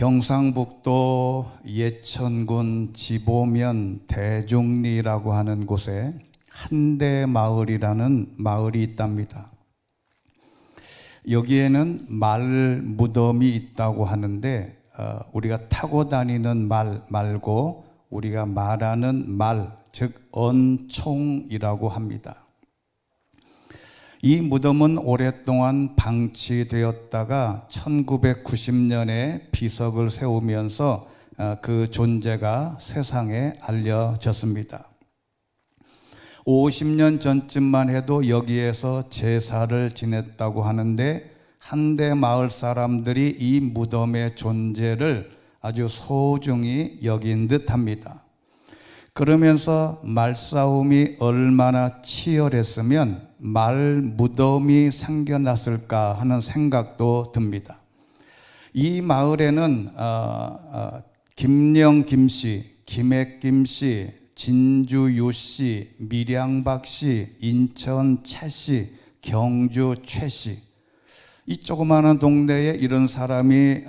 경상북도 예천군 지보면 대종리라고 하는 곳에 한대마을이라는 마을이 있답니다. 여기에는 말 무덤이 있다고 하는데 우리가 타고 다니는 말 말고 우리가 말하는 말, 즉 언총이라고 합니다. 이 무덤은 오랫동안 방치되었다가 1990년에 비석을 세우면서 그 존재가 세상에 알려졌습니다. 50년 전쯤만 해도 여기에서 제사를 지냈다고 하는데 한대 마을 사람들이 이 무덤의 존재를 아주 소중히 여긴 듯합니다. 그러면서 말싸움이 얼마나 치열했으면 말 무덤이 생겨났을까 하는 생각도 듭니다. 이 마을에는 김영 김씨, 김액 김씨, 진주 유씨, 밀양박 씨, 인천 최씨, 경주 최씨, 이 조그마한 동네에 이런 사람이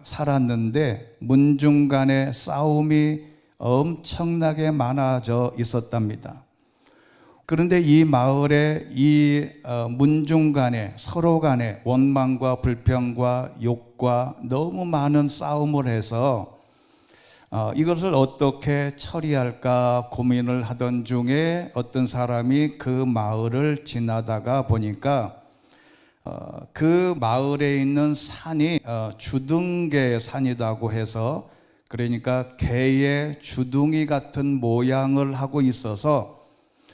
살았는데 문중간에 싸움이 엄청나게 많아져 있었답니다. 그런데 이 마을에 이 문중 간에 서로 간에 원망과 불평과 욕과 너무 많은 싸움을 해서 이것을 어떻게 처리할까 고민을 하던 중에 어떤 사람이 그 마을을 지나다가 보니까 그 마을에 있는 산이 주둥개 산이라고 해서, 그러니까 개의 주둥이 같은 모양을 하고 있어서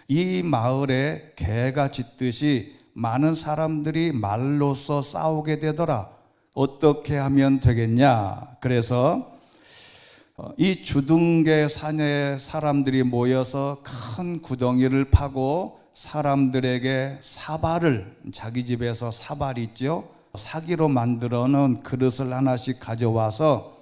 이 마을에 개가 짖듯이 많은 사람들이 말로써 싸우게 되더라. 어떻게 하면 되겠냐? 그래서 이 주둥개 산에 사람들이 모여서 큰 구덩이를 파고 사람들에게 사발을, 자기 집에서 사발 있죠? 사기로 만들어 놓은 그릇을 하나씩 가져와서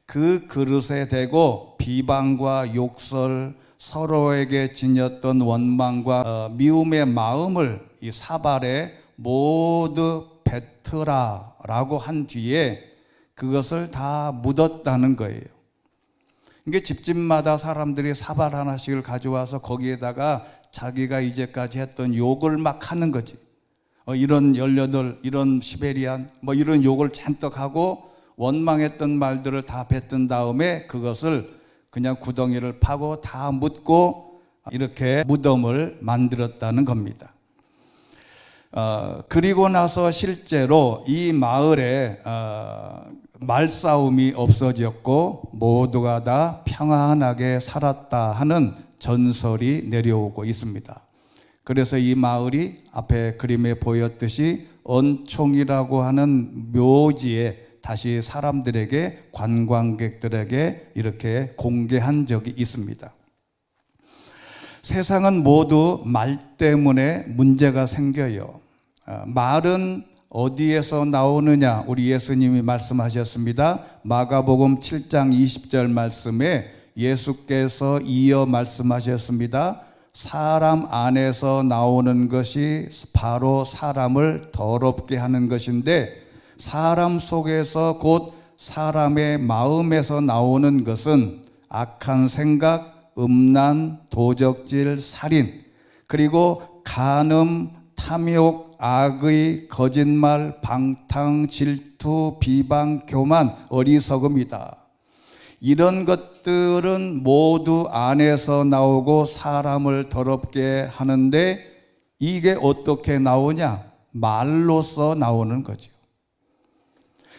그 그릇에 대고 비방과 욕설, 서로에게 지녔던 원망과 미움의 마음을 이 사발에 모두 뱉으라라고 한 뒤에 그것을 다 묻었다는 거예요. 이게 집집마다 사람들이 사발 하나씩을 가져와서 거기에다가 자기가 이제까지 했던 욕을 막 하는 거지. 이런 18, 이런 시베리안, 이런 욕을 잔뜩 하고 원망했던 말들을 다 뱉은 다음에 그것을 그냥 구덩이를 파고 다 묻고 이렇게 무덤을 만들었다는 겁니다. 그리고 나서 실제로 이 마을에 말싸움이 없어졌고 모두가 다 평안하게 살았다 하는 전설이 내려오고 있습니다. 그래서 이 마을이 앞에 그림에 보였듯이 언총이라고 하는 묘지에 다시 사람들에게, 관광객들에게 이렇게 공개한 적이 있습니다. 세상은 모두 말 때문에 문제가 생겨요. 말은 어디에서 나오느냐? 우리 예수님이 말씀하셨습니다. 마가복음 7장 20절 말씀에 예수께서 이어 말씀하셨습니다. 사람 안에서 나오는 것이 바로 사람을 더럽게 하는 것인데 사람 속에서 곧 사람의 마음에서 나오는 것은 악한 생각, 음란, 도적질, 살인, 그리고 간음, 탐욕, 악의, 거짓말, 방탕, 질투, 비방, 교만, 어리석음이다. 이런 것들은 모두 안에서 나오고 사람을 더럽게 하는데 이게 어떻게 나오냐? 말로써 나오는 거죠.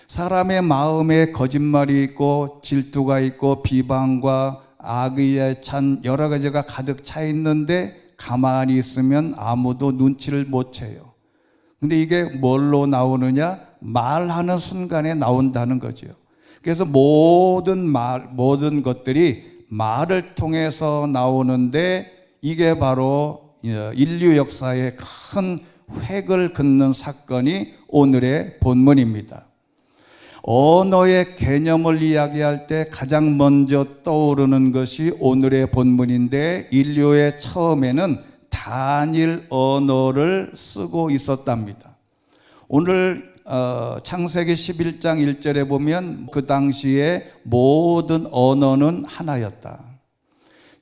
사람의 마음에 거짓말이 있고 질투가 있고 비방과 악의에 찬 여러 가지가 가득 차 있는데 가만히 있으면 아무도 눈치를 못 채요. 근데 이게 뭘로 나오느냐? 말하는 순간에 나온다는 거죠. 그래서 모든 것들이 말을 통해서 나오는데 이게 바로 인류 역사의 큰 획을 긋는 사건이 오늘의 본문입니다. 언어의 개념을 이야기할 때 가장 먼저 떠오르는 것이 오늘의 본문인데 인류의 처음에는 단일 언어를 쓰고 있었답니다. 오늘 창세기 11장 1절에 보면 그 당시에 모든 언어는 하나였다.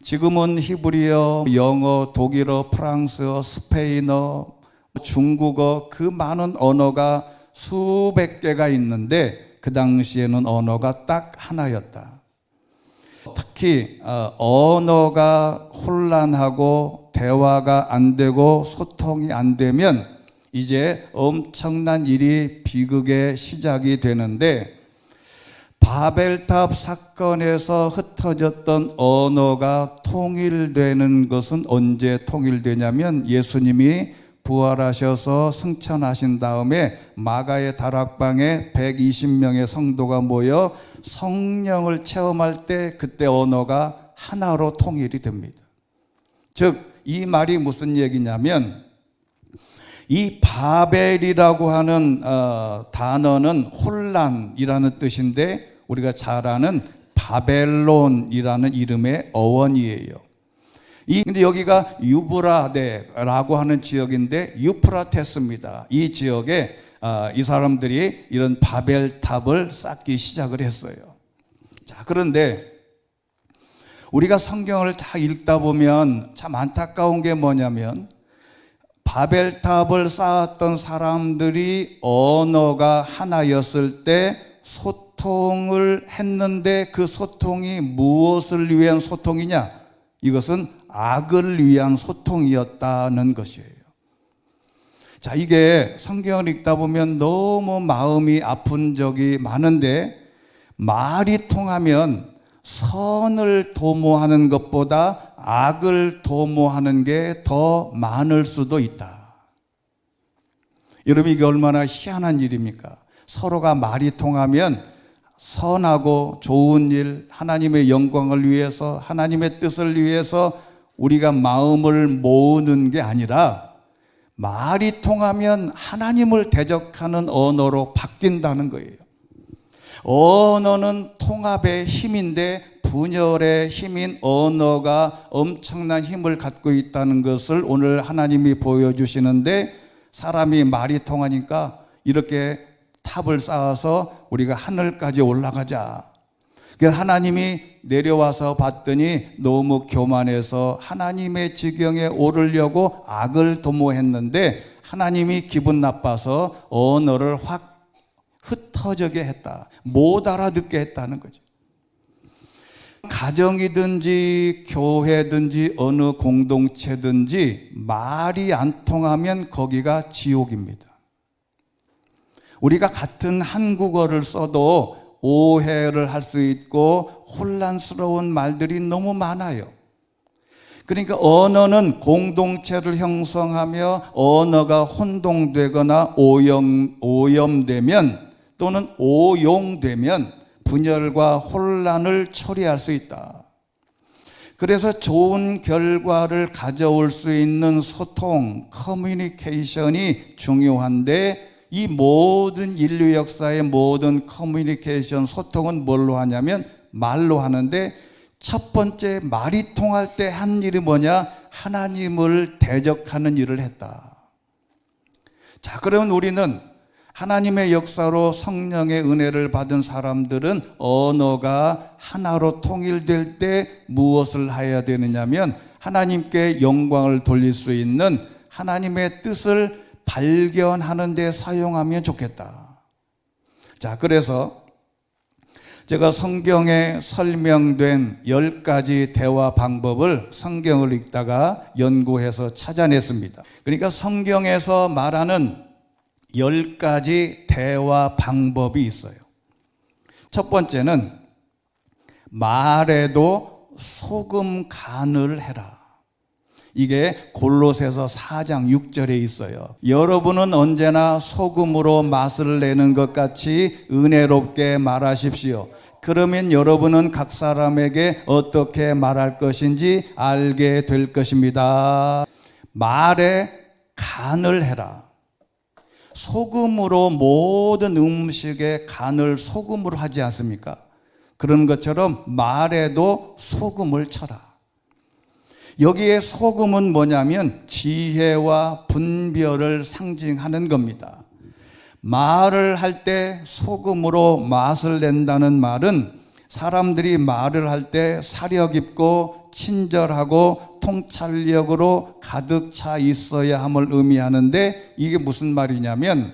지금은 히브리어, 영어, 독일어, 프랑스어, 스페인어, 중국어 그 많은 언어가 수백 개가 있는데 그 당시에는 언어가 딱 하나였다. 특히 언어가 혼란하고 대화가 안 되고 소통이 안 되면 이제 엄청난 일이 비극의 시작이 되는데, 바벨탑 사건에서 흩어졌던 언어가 통일되는 것은 언제 통일되냐면 예수님이 부활하셔서 승천하신 다음에 마가의 다락방에 120명의 성도가 모여 성령을 체험할 때 그때 언어가 하나로 통일이 됩니다. 즉, 이 말이 무슨 얘기냐면 이 바벨이라고 하는 단어는 혼란이라는 뜻인데 우리가 잘 아는 바벨론이라는 이름의 어원이에요. 근데 여기가 유브라데라고 하는 지역인데 유프라테스입니다. 이 지역에 이 사람들이 이런 바벨탑을 쌓기 시작을 했어요. 자, 그런데 우리가 성경을 잘 읽다 보면 참 안타까운 게 뭐냐면 바벨탑을 쌓았던 사람들이 언어가 하나였을 때 소통을 했는데 그 소통이 무엇을 위한 소통이냐? 이것은 악을 위한 소통이었다는 것이에요. 자, 이게 성경을 읽다 보면 너무 마음이 아픈 적이 많은데 말이 통하면 선을 도모하는 것보다 악을 도모하는 게 더 많을 수도 있다. 여러분, 이게 얼마나 희한한 일입니까? 서로가 말이 통하면 선하고 좋은 일, 하나님의 영광을 위해서, 하나님의 뜻을 위해서 우리가 마음을 모으는 게 아니라 말이 통하면 하나님을 대적하는 언어로 바뀐다는 거예요. 언어는 통합의 힘인데 분열의 힘인 언어가 엄청난 힘을 갖고 있다는 것을 오늘 하나님이 보여주시는데, 사람이 말이 통하니까 이렇게 탑을 쌓아서 우리가 하늘까지 올라가자. 그래서 하나님이 내려와서 봤더니 너무 교만해서 하나님의 지경에 오르려고 악을 도모했는데 하나님이 기분 나빠서 언어를 확 흩어지게 했다. 못 알아듣게 했다는 거죠. 가정이든지 교회든지 어느 공동체든지 말이 안 통하면 거기가 지옥입니다. 우리가 같은 한국어를 써도 오해를 할 수 있고 혼란스러운 말들이 너무 많아요. 그러니까 언어는 공동체를 형성하며 언어가 혼동되거나 오염되면 또는 오용되면 분열과 혼란을 초래할 수 있다. 그래서 좋은 결과를 가져올 수 있는 소통, 커뮤니케이션이 중요한데 이 모든 인류 역사의 모든 커뮤니케이션, 소통은 뭘로 하냐면 말로 하는데 첫 번째 말이 통할 때 한 일이 뭐냐? 하나님을 대적하는 일을 했다. 자, 그러면 우리는 하나님의 역사로 성령의 은혜를 받은 사람들은 언어가 하나로 통일될 때 무엇을 해야 되느냐면 하나님께 영광을 돌릴 수 있는 하나님의 뜻을 발견하는 데 사용하면 좋겠다. 자, 그래서 제가 성경에 설명된 10가지 대화 방법을 성경을 읽다가 연구해서 찾아냈습니다. 그러니까 성경에서 말하는 10가지 대화 방법이 있어요. 첫 번째는 말에도 소금 간을 해라. 이게 골로새서 4장 6절에 있어요. 여러분은 언제나 소금으로 맛을 내는 것 같이 은혜롭게 말하십시오. 그러면 여러분은 각 사람에게 어떻게 말할 것인지 알게 될 것입니다. 말에 간을 해라. 소금으로 모든 음식에 간을 소금으로 하지 않습니까? 그런 것처럼 말에도 소금을 쳐라. 여기에 소금은 뭐냐면 지혜와 분별을 상징하는 겁니다. 말을 할 때 소금으로 맛을 낸다는 말은 사람들이 말을 할 때 사력 있고 친절하고 통찰력으로 가득 차 있어야 함을 의미하는데, 이게 무슨 말이냐면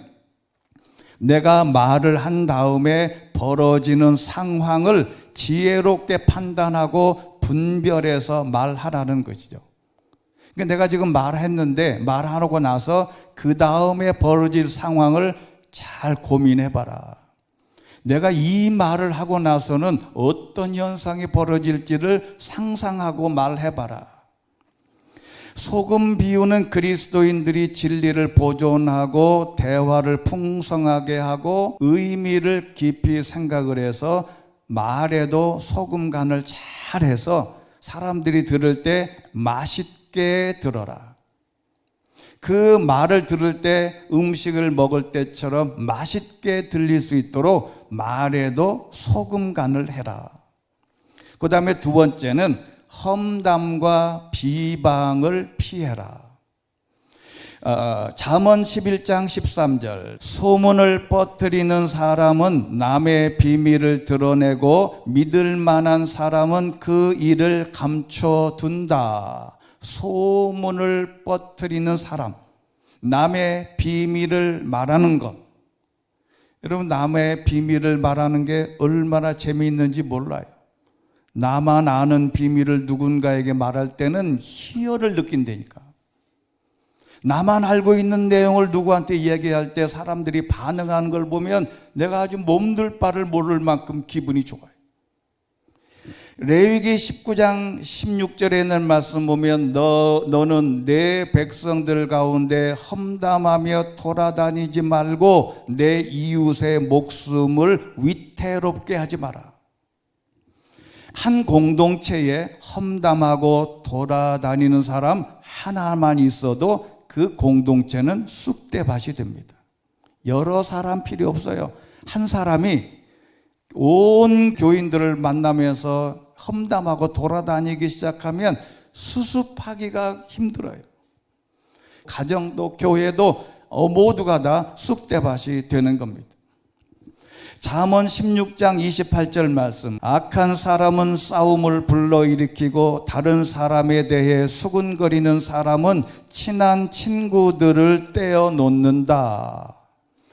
내가 말을 한 다음에 벌어지는 상황을 지혜롭게 판단하고 분별해서 말하라는 것이죠. 그러니까 내가 지금 말했는데 말하고 나서 그 다음에 벌어질 상황을 잘 고민해봐라. 내가 이 말을 하고 나서는 어떤 현상이 벌어질지를 상상하고 말해봐라. 소금 비유는 그리스도인들이 진리를 보존하고 대화를 풍성하게 하고 의미를 깊이 생각을 해서 말에도 소금 간을 잘해서 사람들이 들을 때 맛있게 들어라. 그 말을 들을 때 음식을 먹을 때처럼 맛있게 들릴 수 있도록 말에도 소금 간을 해라. 그 다음에 두 번째는 험담과 비방을 피해라. 잠언 11장 13절, 소문을 퍼뜨리는 사람은 남의 비밀을 드러내고 믿을 만한 사람은 그 일을 감춰둔다. 소문을 퍼뜨리는 사람, 남의 비밀을 말하는 것. 여러분, 남의 비밀을 말하는 게 얼마나 재미있는지 몰라요. 나만 아는 비밀을 누군가에게 말할 때는 희열을 느낀다니까. 나만 알고 있는 내용을 누구한테 얘기할 때 사람들이 반응하는 걸 보면 내가 아주 몸둘 바를 모를 만큼 기분이 좋아요. 레위기 19장 16절에 있는 말씀 보면 너는 내 백성들 가운데 험담하며 돌아다니지 말고 내 이웃의 목숨을 위태롭게 하지 마라. 한 공동체에 험담하고 돌아다니는 사람 하나만 있어도 그 공동체는 쑥대밭이 됩니다. 여러 사람 필요 없어요. 한 사람이 온 교인들을 만나면서 험담하고 돌아다니기 시작하면 수습하기가 힘들어요. 가정도 교회도 모두가 다 쑥대밭이 되는 겁니다. 잠언 16장 28절 말씀, 악한 사람은 싸움을 불러일으키고 다른 사람에 대해 수군거리는 사람은 친한 친구들을 떼어놓는다.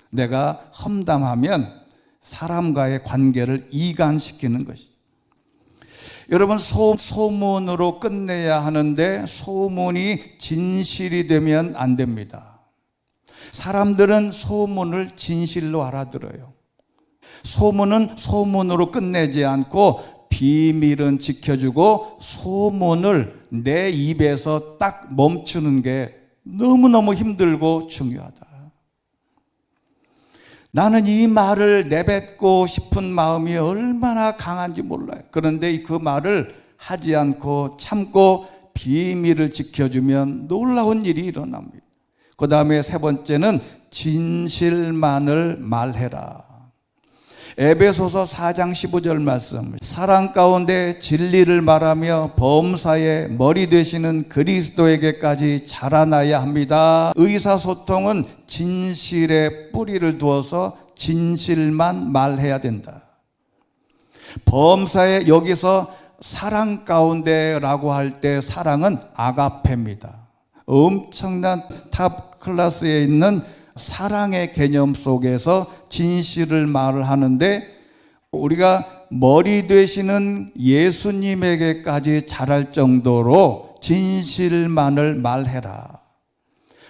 내가 험담하면 사람과의 관계를 이간시키는 것이죠. 여러분, 소문으로 끝내야 하는데 소문이 진실이 되면 안 됩니다. 사람들은 소문을 진실로 알아들어요. 소문은 소문으로 끝내지 않고 비밀은 지켜주고 소문을 내 입에서 딱 멈추는 게 너무너무 힘들고 중요하다. 나는 이 말을 내뱉고 싶은 마음이 얼마나 강한지 몰라요. 그런데 그 말을 하지 않고 참고 비밀을 지켜주면 놀라운 일이 일어납니다. 그 다음에 세 번째는 진실만을 말해라. 에베소서 4장 15절 말씀, 사랑 가운데 진리를 말하며 범사의 머리 되시는 그리스도에게까지 자라나야 합니다. 의사소통은 진실에 뿌리를 두어서 진실만 말해야 된다. 범사에 여기서 사랑 가운데라고 할 때 사랑은 아가페입니다. 엄청난 탑 클래스에 있는 사랑의 개념 속에서 진실을 말을 하는데, 우리가 머리 되시는 예수님에게까지 자랄 정도로 진실만을 말해라.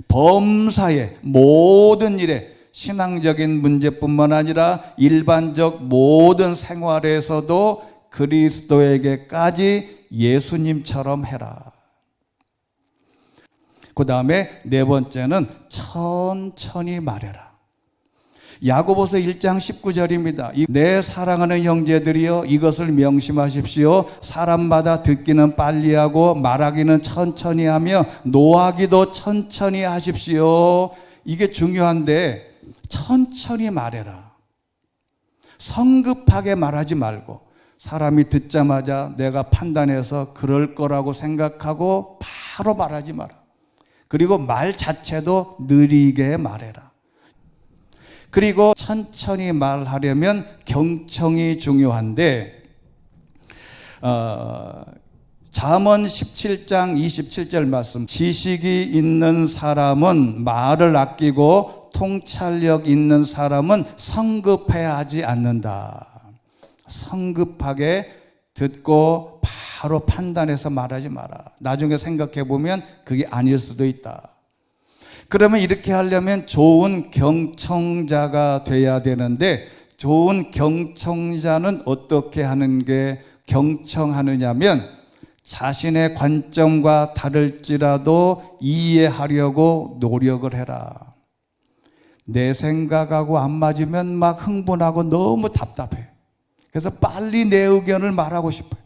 범사의 모든 일에, 신앙적인 문제뿐만 아니라 일반적 모든 생활에서도 그리스도에게까지 예수님처럼 해라. 그 다음에 네 번째는 천천히 말해라. 야고보서 1장 19절입니다. 내 사랑하는 형제들이여, 이것을 명심하십시오. 사람마다 듣기는 빨리 하고 말하기는 천천히 하며 노하기도 천천히 하십시오. 이게 중요한데 천천히 말해라. 성급하게 말하지 말고, 사람이 듣자마자 내가 판단해서 그럴 거라고 생각하고 바로 말하지 마라. 그리고 말 자체도 느리게 말해라. 그리고 천천히 말하려면 경청이 중요한데 잠언 17장 27절 말씀, 지식이 있는 사람은 말을 아끼고 통찰력 있는 사람은 성급해하지 않는다. 성급하게 듣고 바로 판단해서 말하지 마라. 나중에 생각해 보면 그게 아닐 수도 있다. 그러면 이렇게 하려면 좋은 경청자가 돼야 되는데, 좋은 경청자는 어떻게 하는 게 경청하느냐면, 자신의 관점과 다를지라도 이해하려고 노력을 해라. 내 생각하고 안 맞으면 막 흥분하고 너무 답답해. 그래서 빨리 내 의견을 말하고 싶어요.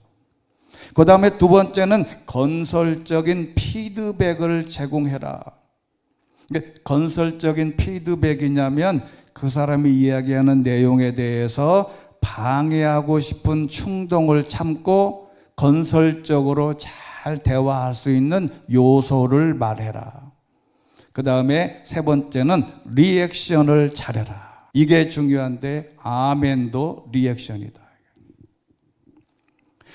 그 다음에 두 번째는 건설적인 피드백을 제공해라. 건설적인 피드백이냐면 그 사람이 이야기하는 내용에 대해서 방해하고 싶은 충동을 참고 건설적으로 잘 대화할 수 있는 요소를 말해라. 그 다음에 세 번째는 리액션을 잘해라. 이게 중요한데 아멘도 리액션이다.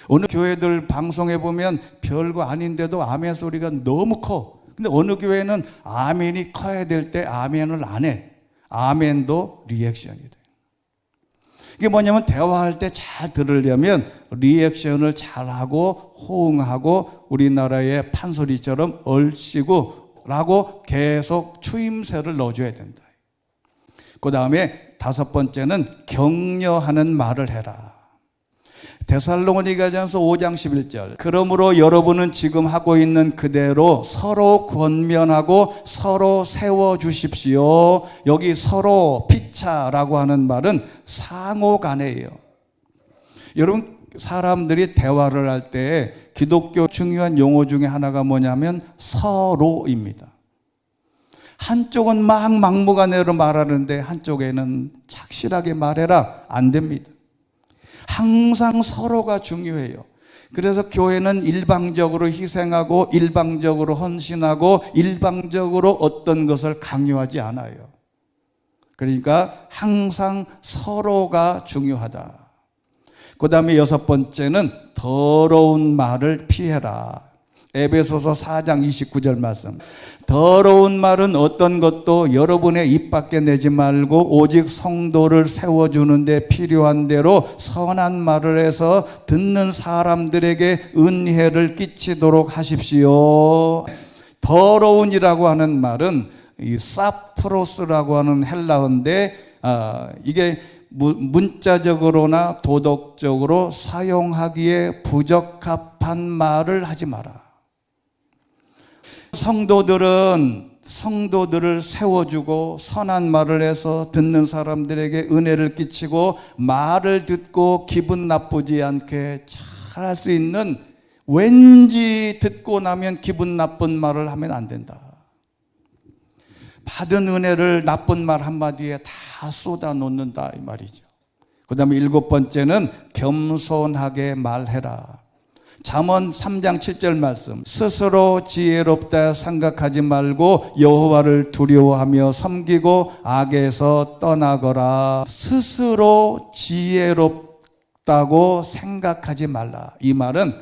어느 교회들 방송에 보면 별거 아닌데도 아멘 소리가 너무 커. 근데 어느 교회는 아멘이 커야 될 때 아멘을 안 해. 아멘도 리액션이다. 이게 뭐냐면 대화할 때 잘 들으려면 리액션을 잘하고 호응하고 우리나라의 판소리처럼 얼씨구 라고 계속 추임새를 넣어줘야 된다. 그 다음에 다섯 번째는 격려하는 말을 해라. 데살로니가전서 5장 11절, 그러므로 여러분은 지금 하고 있는 그대로 서로 권면하고 서로 세워주십시오. 여기 서로 피차라고 하는 말은 상호 간에요. 여러분, 사람들이 대화를 할 때 기독교 중요한 용어 중에 하나가 뭐냐면 서로입니다. 한쪽은 막 막무가내로 말하는데 한쪽에는 착실하게 말해라. 안 됩니다. 항상 서로가 중요해요. 그래서 교회는 일방적으로 희생하고 일방적으로 헌신하고 일방적으로 어떤 것을 강요하지 않아요. 그러니까 항상 서로가 중요하다. 그 다음에 여섯 번째는 더러운 말을 피해라. 에베소서 4장 29절 말씀. 더러운 말은 어떤 것도 여러분의 입 밖에 내지 말고 오직 성도를 세워주는데 필요한 대로 선한 말을 해서 듣는 사람들에게 은혜를 끼치도록 하십시오. 더러운이라고 하는 말은 이 사프로스라고 하는 헬라어인데 이게 문자적으로나 도덕적으로 사용하기에 부적합한 말을 하지 마라. 성도들을 세워주고 선한 말을 해서 듣는 사람들에게 은혜를 끼치고 말을 듣고 기분 나쁘지 않게 잘 할 수 있는, 왠지 듣고 나면 기분 나쁜 말을 하면 안 된다. 받은 은혜를 나쁜 말 한마디에 다 쏟아 놓는다 이 말이죠. 그 다음에 일곱 번째는 겸손하게 말해라. 잠언 3장 7절 말씀, 스스로 지혜롭다 생각하지 말고 여호와를 두려워하며 섬기고 악에서 떠나거라. 스스로 지혜롭다고 생각하지 말라. 이 말은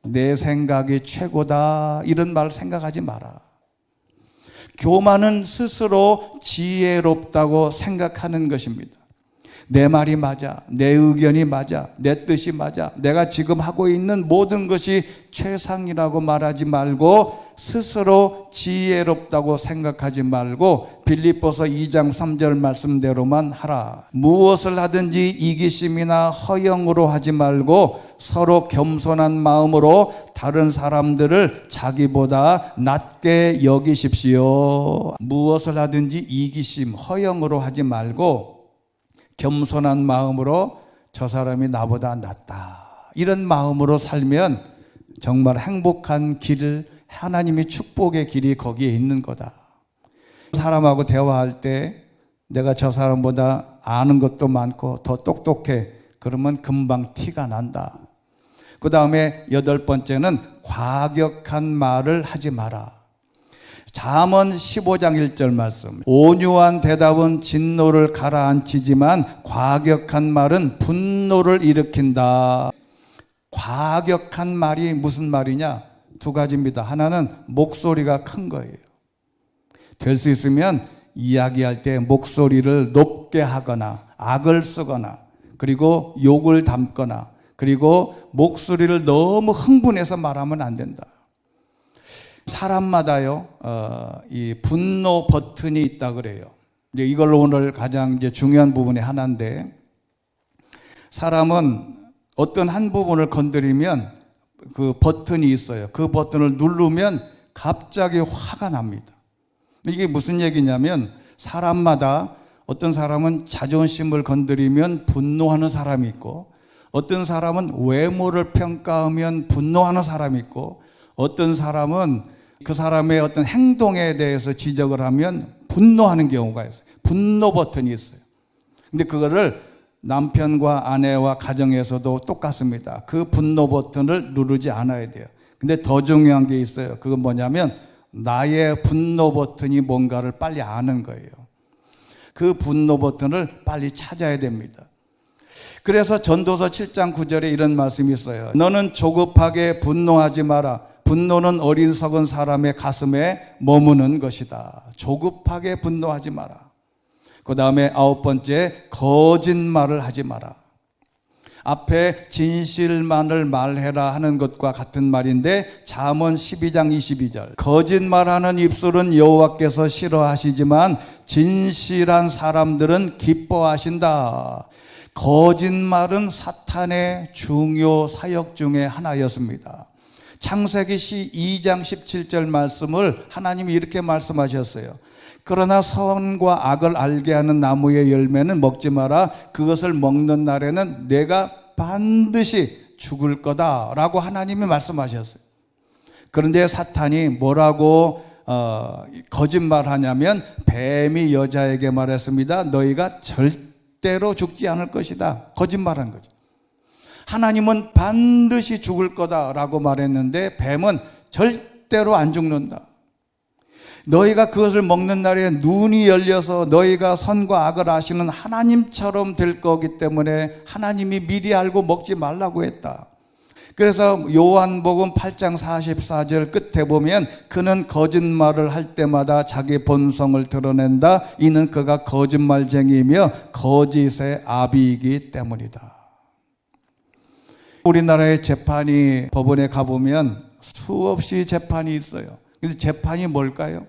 내 생각이 최고다 이런 말 생각하지 마라. 교만은 스스로 지혜롭다고 생각하는 것입니다. 내 말이 맞아, 내 의견이 맞아, 내 뜻이 맞아, 내가 지금 하고 있는 모든 것이 최상이라고 말하지 말고 스스로 지혜롭다고 생각하지 말고 빌립보서 2장 3절 말씀대로만 하라. 무엇을 하든지 이기심이나 허영으로 하지 말고 서로 겸손한 마음으로 다른 사람들을 자기보다 낮게 여기십시오. 무엇을 하든지 이기심, 허영으로 하지 말고 겸손한 마음으로 저 사람이 나보다 낫다 이런 마음으로 살면 정말 행복한 길을, 하나님의 축복의 길이 거기에 있는 거다. 사람하고 대화할 때 내가 저 사람보다 아는 것도 많고 더 똑똑해, 그러면 금방 티가 난다. 그 다음에 여덟 번째는 과격한 말을 하지 마라. 잠언 15장 1절 말씀. 온유한 대답은 진노를 가라앉히지만 과격한 말은 분노를 일으킨다. 과격한 말이 무슨 말이냐? 두 가지입니다. 하나는 목소리가 큰 거예요. 될 수 있으면 이야기할 때 목소리를 높게 하거나 악을 쓰거나 그리고 욕을 담거나 그리고 목소리를 너무 흥분해서 말하면 안 된다. 사람마다요, 이 분노 버튼이 있다 그래요. 이제 이걸로 오늘 가장 이제 중요한 부분의 하나인데, 사람은 어떤 한 부분을 건드리면 그 버튼이 있어요. 그 버튼을 누르면 갑자기 화가 납니다. 이게 무슨 얘기냐면, 사람마다 어떤 사람은 자존심을 건드리면 분노하는 사람이 있고, 어떤 사람은 외모를 평가하면 분노하는 사람이 있고, 어떤 사람은 그 사람의 어떤 행동에 대해서 지적을 하면 분노하는 경우가 있어요. 분노 버튼이 있어요. 근데 그거를 남편과 아내와 가정에서도 똑같습니다. 그 분노 버튼을 누르지 않아야 돼요. 근데 더 중요한 게 있어요. 그건 뭐냐면 나의 분노 버튼이 뭔가를 빨리 아는 거예요. 그 분노 버튼을 빨리 찾아야 됩니다. 그래서 전도서 7장 9절에 이런 말씀이 있어요. 너는 조급하게 분노하지 마라. 분노는 어리석은 사람의 가슴에 머무는 것이다. 조급하게 분노하지 마라. 그 다음에 9번째, 거짓말을 하지 마라. 앞에 진실만을 말해라 하는 것과 같은 말인데, 잠언 12장 22절. 거짓말하는 입술은 여호와께서 싫어하시지만 진실한 사람들은 기뻐하신다. 거짓말은 사탄의 중요 사역 중에 하나였습니다. 창세기 2장 17절 말씀을 하나님이 이렇게 말씀하셨어요. 그러나 선과 악을 알게 하는 나무의 열매는 먹지 마라. 그것을 먹는 날에는 내가 반드시 죽을 거다라고 하나님이 말씀하셨어요. 그런데 사탄이 뭐라고 거짓말하냐면, 뱀이 여자에게 말했습니다. 너희가 절대로 죽지 않을 것이다. 거짓말한 거죠. 하나님은 반드시 죽을 거다라고 말했는데 뱀은 절대로 안 죽는다. 너희가 그것을 먹는 날에 눈이 열려서 너희가 선과 악을 아시는 하나님처럼 될 거기 때문에 하나님이 미리 알고 먹지 말라고 했다. 그래서 요한복음 8장 44절 끝에 보면, 그는 거짓말을 할 때마다 자기 본성을 드러낸다. 이는 그가 거짓말쟁이이며 거짓의 아비이기 때문이다. 우리나라의 재판이, 법원에 가보면 수없이 재판이 있어요. 근데 재판이 뭘까요?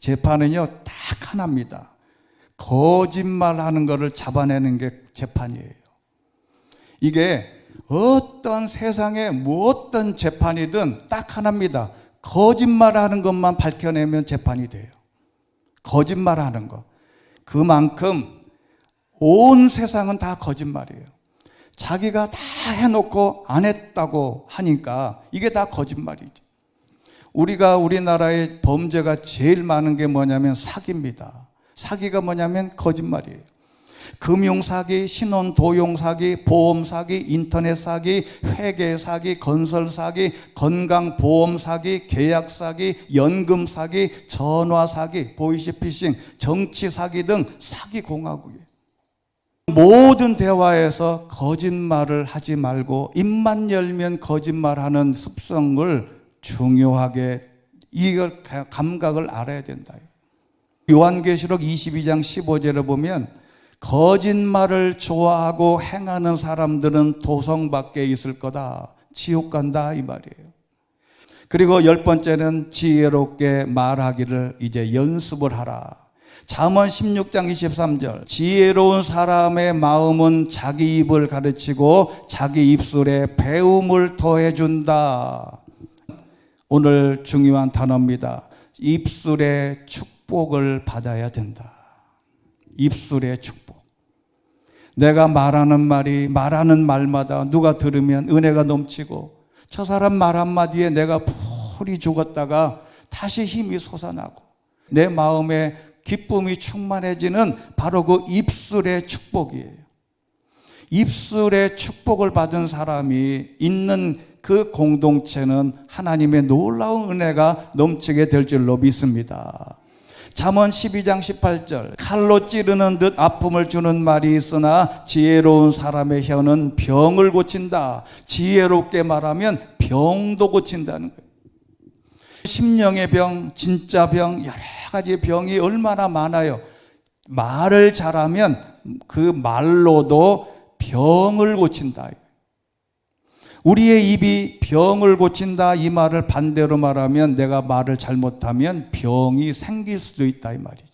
재판은요, 딱 하나입니다. 거짓말하는 것을 잡아내는 게 재판이에요. 이게 어떤 세상에 어떤 재판이든 딱 하나입니다. 거짓말하는 것만 밝혀내면 재판이 돼요. 거짓말하는 것. 그만큼 온 세상은 다 거짓말이에요. 자기가 다 해놓고 안 했다고 하니까 이게 다 거짓말이지. 우리나라의 범죄가 제일 많은 게 뭐냐면 사기입니다. 사기가 뭐냐면 거짓말이에요. 금융사기, 신혼도용사기, 보험사기, 인터넷사기, 회계사기, 건설사기, 건강보험사기, 계약사기, 연금사기, 전화사기, 보이시피싱, 정치사기 등 사기공화국이에요. 모든 대화에서 거짓말을 하지 말고 입만 열면 거짓말하는 습성을 중요하게, 이걸 감각을 알아야 된다. 요한계시록 22장 15절에 보면 거짓말을 좋아하고 행하는 사람들은 도성 밖에 있을 거다. 지옥 간다 이 말이에요. 그리고 10번째는 지혜롭게 말하기를 이제 연습을 하라. 잠언 16장 23절. 지혜로운 사람의 마음은 자기 입을 가르치고 자기 입술에 배움을 더해준다. 오늘 중요한 단어입니다. 입술의 축복을 받아야 된다. 입술의 축복. 내가 말하는 말마다 누가 들으면 은혜가 넘치고, 저 사람 말 한마디에 내가 풀이 죽었다가 다시 힘이 솟아나고 내 마음에 기쁨이 충만해지는 바로 그 입술의 축복이에요. 입술의 축복을 받은 사람이 있는 그 공동체는 하나님의 놀라운 은혜가 넘치게 될 줄로 믿습니다. 잠언 12장 18절 칼로 찌르는 듯 아픔을 주는 말이 있으나 지혜로운 사람의 혀는 병을 고친다. 지혜롭게 말하면 병도 고친다는 거예요. 심령의 병, 진짜 병, 여러 가지 병이 얼마나 많아요. 말을 잘하면 그 말로도 병을 고친다. 우리의 입이 병을 고친다 이 말을 반대로 말하면 내가 말을 잘못하면 병이 생길 수도 있다 이 말이죠.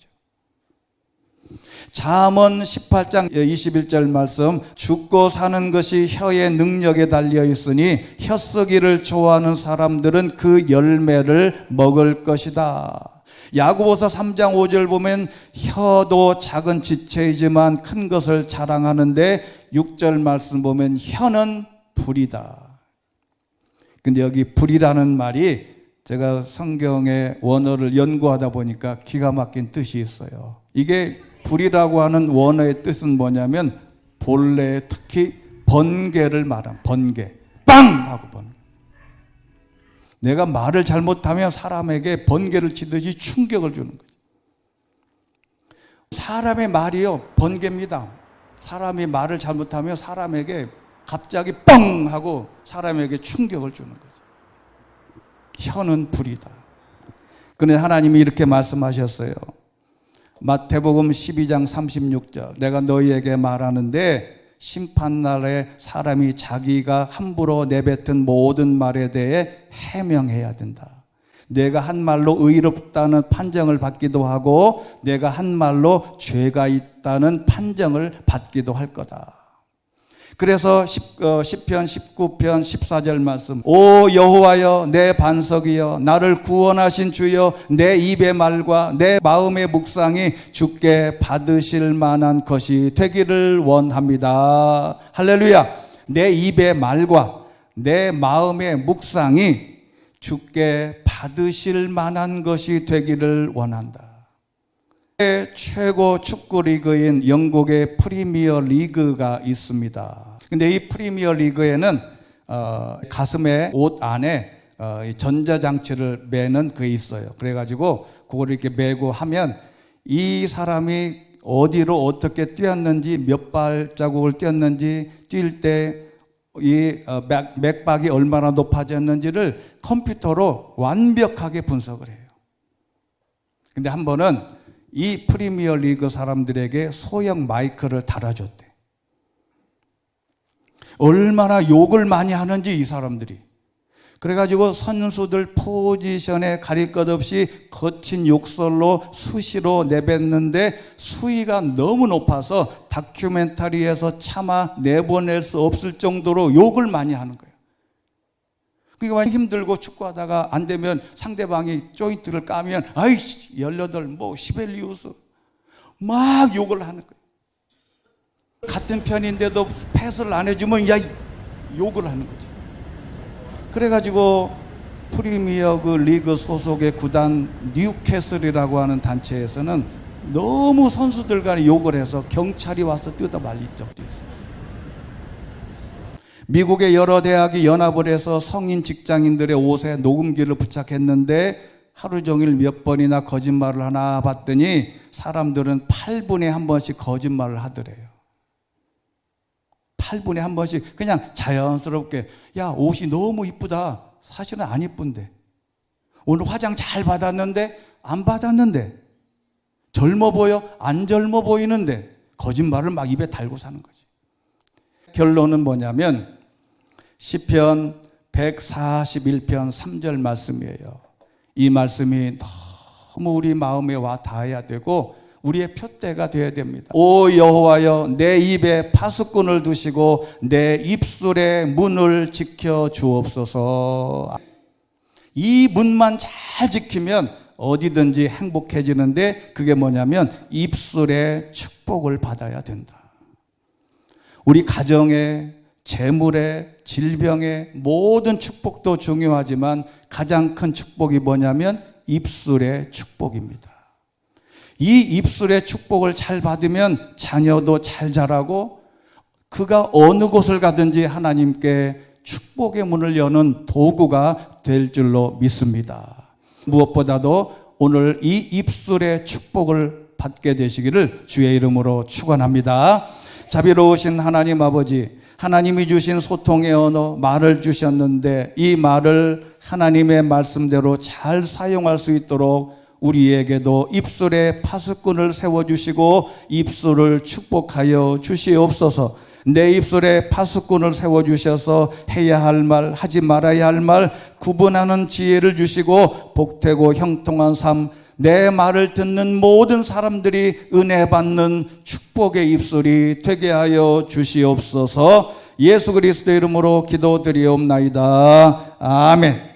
잠언 18장 21절 말씀 죽고 사는 것이 혀의 능력에 달려 있으니 혀쓰기를 좋아하는 사람들은 그 열매를 먹을 것이다. 야고보서 3장 5절 보면 혀도 작은 지체이지만 큰 것을 자랑하는데 6절 말씀 보면 혀는 불이다. 근데 여기 불이라는 말이 제가 성경의 원어를 연구하다 보니까 기가 막힌 뜻이 있어요. 이게 불이라고 하는 원어의 뜻은 뭐냐면 본래 특히 번개를 말하는 번개. 빵! 하고 번개. 내가 말을 잘못하면 사람에게 번개를 치듯이 충격을 주는 거죠. 사람의 말이요 번개입니다. 사람이 말을 잘못하면 사람에게 갑자기 뻥! 하고 사람에게 충격을 주는 거죠. 혀는 불이다. 그런데 하나님이 이렇게 말씀하셨어요. 마태복음 12장 36절 내가 너희에게 말하는데 심판날에 사람이 자기가 함부로 내뱉은 모든 말에 대해 해명해야 된다. 내가 한 말로 의롭다는 판정을 받기도 하고 내가 한 말로 죄가 있다는 판정을 받기도 할 거다. 그래서 시편 19편 14절 말씀 오 여호와여 내 반석이여 나를 구원하신 주여 내 입의 말과 내 마음의 묵상이 주께 받으실 만한 것이 되기를 원합니다. 할렐루야. 내 입의 말과 내 마음의 묵상이 주께 받으실 만한 것이 되기를 원한다. 최고 축구 리그인 영국의 프리미어 리그가 있습니다. 근데 이 프리미어 리그에는 가슴에 옷 안에 전자장치를 매는 그게 있어요. 그래가지고 그걸 이렇게 매고 하면 이 사람이 어디로 어떻게 뛰었는지 몇 발자국을 뛰었는지 뛸 때 이 맥박이 얼마나 높아졌는지를 컴퓨터로 완벽하게 분석을 해요. 근데 한 번은 이 프리미어 리그 사람들에게 소형 마이크를 달아줬대. 얼마나 욕을 많이 하는지 이 사람들이. 그래가지고 선수들 포지션에 가릴 것 없이 거친 욕설로 수시로 내뱉는데 수위가 너무 높아서 다큐멘터리에서 차마 내보낼 수 없을 정도로 욕을 많이 하는 거예요. 그러니까 힘들고 축구하다가 안 되면 상대방이 조인트를 까면 아이씨 18 뭐 시벨리우스 막 욕을 하는 거예요. 같은 편인데도 패스를 안 해주면 야 욕을 하는 거지. 그래가지고 프리미어 그 리그 소속의 구단 뉴캐슬이라고 하는 단체에서는 너무 선수들 간에 욕을 해서 경찰이 와서 뜯어 말린 적도 있어요. 미국의 여러 대학이 연합을 해서 성인 직장인들의 옷에 녹음기를 부착했는데 하루 종일 몇 번이나 거짓말을 하나 봤더니 사람들은 8분에 한 번씩 거짓말을 하더래요. 8분에 한 번씩 그냥 자연스럽게 야 옷이 너무 이쁘다. 사실은 안 이쁜데. 오늘 화장 잘 받았는데 안 받았는데. 젊어 보여 안 젊어 보이는데 거짓말을 막 입에 달고 사는 거지. 결론은 뭐냐면 시편 141편 3절 말씀이에요. 이 말씀이 너무 우리 마음에 와 닿아야 되고 우리의 표대가 되어야 됩니다. 오 여호와여 내 입에 파수꾼을 두시고 내 입술의 문을 지켜 주옵소서. 이 문만 잘 지키면 어디든지 행복해지는데 그게 뭐냐면 입술의 축복을 받아야 된다. 우리 가정에 재물에 질병에 모든 축복도 중요하지만 가장 큰 축복이 뭐냐면 입술의 축복입니다. 이 입술의 축복을 잘 받으면 자녀도 잘 자라고 그가 어느 곳을 가든지 하나님께 축복의 문을 여는 도구가 될 줄로 믿습니다. 무엇보다도 오늘 이 입술의 축복을 받게 되시기를 주의 이름으로 축원합니다. 자비로우신 하나님 아버지, 하나님이 주신 소통의 언어, 말을 주셨는데 이 말을 하나님의 말씀대로 잘 사용할 수 있도록 우리에게도 입술에 파수꾼을 세워주시고 입술을 축복하여 주시옵소서. 내 입술에 파수꾼을 세워주셔서 해야 할 말, 하지 말아야 할 말 구분하는 지혜를 주시고 복되고 형통한 삶, 내 말을 듣는 모든 사람들이 은혜 받는 축복의 입술이 되게 하여 주시옵소서. 예수 그리스도 이름으로 기도드리옵나이다. 아멘.